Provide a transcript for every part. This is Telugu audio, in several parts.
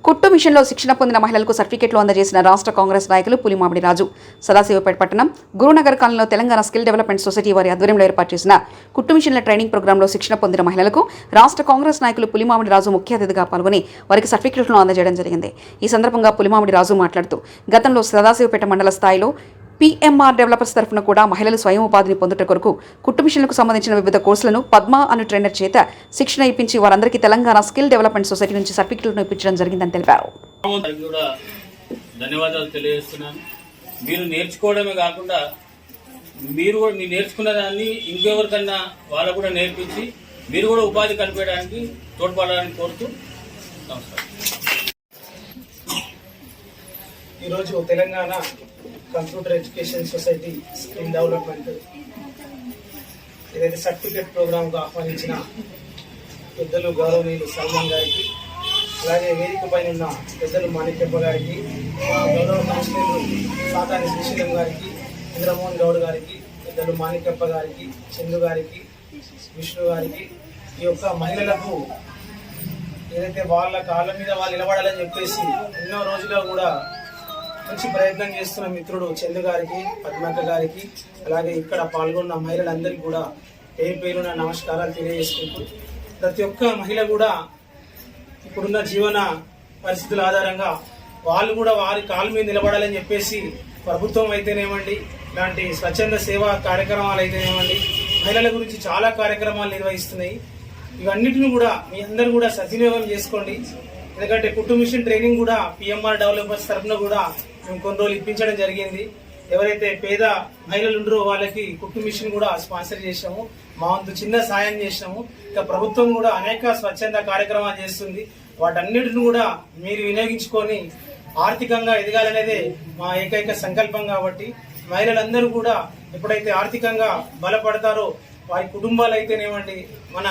కుట్టు మిషన్లో శిక్షణ పొందిన మహిళలకు సర్టిఫికెట్లు అందజేసిన రాష్ట్ర కాంగ్రెస్ నాయకులు పులిమామిడి రాజు. సదాశివపేట పట్టణం గురునగర్ కాలనీలో తెలంగాణ స్కిల్ డెవలప్మెంట్ సొసైటీ వారి ఆధ్వర్యంలో ఏర్పాటు చేసిన కుట్టు మిషన్ల ట్రైనింగ్ ప్రోగ్రాంలో శిక్షణ పొందిన మహిళలకు రాష్ట్ర కాంగ్రెస్ నాయకులు పులిమామిడి రాజు ముఖ్య అతిథిగా పాల్గొని వారికి సర్టిఫికెట్లను అందజేయడం జరిగింది. ఈ సందర్భంగా పులిమామిడి రాజు మాట్లాడుతూ గతంలో సదాశివపేట మండల స్థాయిలో PMR డెవలపర్స్ తరఫున కూడా మహిళలు స్వయం ఉపాధిని పొందుట కొరకు కుట్టు మిషన్లకు సంబంధించిన వివిధ కోర్సులను పద్మ అను ట్రైనర్ చేత శిక్షణ ఇప్పించి వారందరికీ తెలంగాణ స్కిల్ డెవలప్మెంట్ సొసైటీ నుంచి సర్టిఫికెట్లను ఇప్పించడం జరిగిందని తెలిపారు. ధన్యవాదాలు తెలియజేస్తున్నాను. మీరు నేర్చుకోవడమే కాకుండా మీరు కూడా మీరు నేర్చుకున్న దాన్ని ఇంకెవరికన్నా వాళ్ళకు కూడా నేర్పించి మీరు కూడా ఉపాధి కల్పించడానికి తోడ్పడాలని కోరుతూ నమస్కారం. ఈరోజు Telangana computer education society skill development ఏదైతే సర్టిఫికేట్ ప్రోగ్రాంకు ఆహ్వానించిన పెద్దలు గౌరవనీయులు సల్మాన్ గారికి, అలాగే వేదిక పైన ఉన్న పెద్దలు మాణిక్యప్ప గారికి, గౌరవ కౌన్సిలర్లు సాతాని శ్రీశైలం గారికి, ఇంద్రమోహన్ గౌడ్ గారికి, పెద్దలు మాణిక్యప్ప గారికి, చందు గారికి, విష్ణు గారికి, ఈ యొక్క మహిళలకు ఏదైతే వాళ్ళ కాళ్ళ మీద వాళ్ళు నిలబడాలని చెప్పేసి ఎన్నో రోజుల్లో కూడా మంచి ప్రయత్నం చేస్తున్న మిత్రుడు చందు గారికి, పద్మక్క గారికి, అలాగే ఇక్కడ పాల్గొన్న మహిళలందరికీ కూడా పేరు పేరున నమస్కారాలు తెలియజేసుకుంటూ, ప్రతి ఒక్క మహిళ కూడా ఇప్పుడున్న జీవన పరిస్థితుల ఆధారంగా వాళ్ళు కూడా వారి కాళ్ళ మీద నిలబడాలని చెప్పేసి ప్రభుత్వం అయితేనేమండి, ఇలాంటి స్వచ్ఛంద సేవా కార్యక్రమాలు అయితేనేమండి, మహిళల గురించి చాలా కార్యక్రమాలు నిర్వహిస్తున్నాయి. ఇవన్నిటిని కూడా మీ అందరూ కూడా సద్వినియోగం చేసుకోండి. ఎందుకంటే కుట్టు మిషన్ ట్రైనింగ్ కూడా PMR డెవలపర్స్ తరఫున కూడా మేము కొన్ని రోజులు ఇప్పించడం జరిగింది. ఎవరైతే పేద మహిళలు ఉండరో వాళ్ళకి కుట్టు మిషన్ కూడా స్పాన్సర్ చేసాము. మా వంతు చిన్న సాయం చేసినాము. ఇక ప్రభుత్వం కూడా అనేక స్వచ్ఛంద కార్యక్రమాలు చేస్తుంది. వాటన్నిటిని కూడా మీరు వినియోగించుకొని ఆర్థికంగా ఎదగాలనేదే మా ఏకైక సంకల్పం. కాబట్టి మహిళలందరూ కూడా ఎప్పుడైతే ఆర్థికంగా బలపడతారో వారి కుటుంబాలు అయితేనేమండి, మన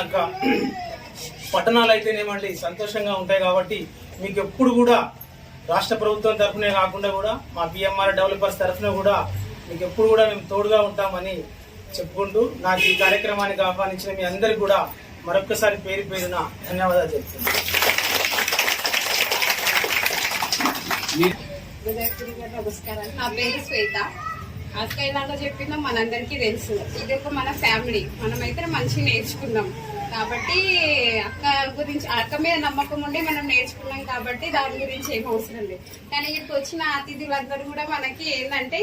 పట్టణాలు అయితేనేమండి సంతోషంగా ఉంటాయి. కాబట్టి మీకు ఎప్పుడు కూడా రాష్ట్ర ప్రభుత్వం తరఫునే కాకుండా కూడా మా PMR డెవలపర్స్ తరఫున కూడా మీకు ఎప్పుడు కూడా మేము తోడుగా ఉంటామని చెప్పుకుంటూ నాకు ఈ కార్యక్రమానికి ఆహ్వానించిన మీ అందరికీ కూడా మరొక్కసారి పేరు పేరున ధన్యవాదాలు చెప్తున్నాను. నమస్కారం. నా పేరు శ్వేత. అక్క ఇలాగా చెప్పినా మనందరికీ తెలుసు, ఇది ఒక మన ఫ్యామిలీ, మనమైతే మంచిగా నేర్చుకున్నాం. కాబట్టి అక్క గురించి అక్క మీద నమ్మకం ఉండి మనం నేర్చుకున్నాం. కాబట్టి దాని గురించి ఏం అవసరం లేదు. కానీ ఇక్కడికి వచ్చిన అతిథులందరూ కూడా మనకి ఏంటంటే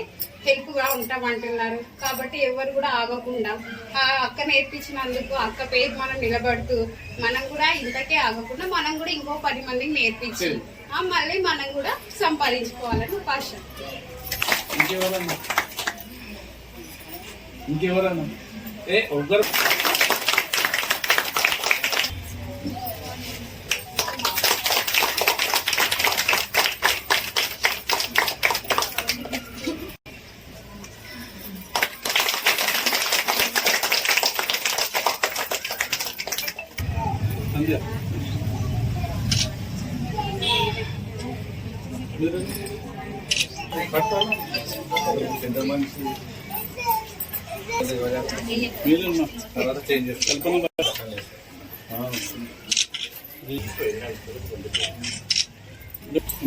హెల్ప్ గా ఉంటామంటున్నారు. కాబట్టి ఎవరు కూడా ఆగకుండా ఆ అక్క నేర్పించినందుకు అక్క పేరు మనం నిలబడుతూ మనం కూడా ఇంతకే ఆగకుండా మనం కూడా ఇంకో 10 మందికి నేర్పించి మళ్ళీ మనం కూడా సంపాదించుకోవాలని ఆశ. ఇంకెవరన్నా ఒకరు పెద్ద మనిషి తర్వాత చేంజ్ కల్పన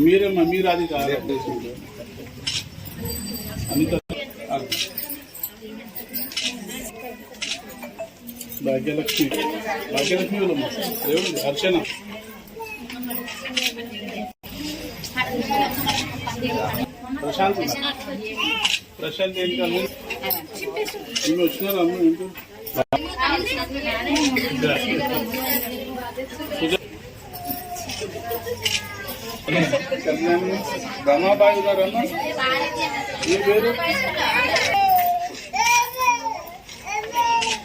మీరేమ్మా మీరు అది అనిత భాగ్యలక్ష్మి వాళ్ళమ్మా దేవుడు హర్షణ ప్రశాంత్ ఏం కాదు వచ్చినారు అమ్మ ఏంటో రమాబాయి గారు అమ్మ మీ పేరు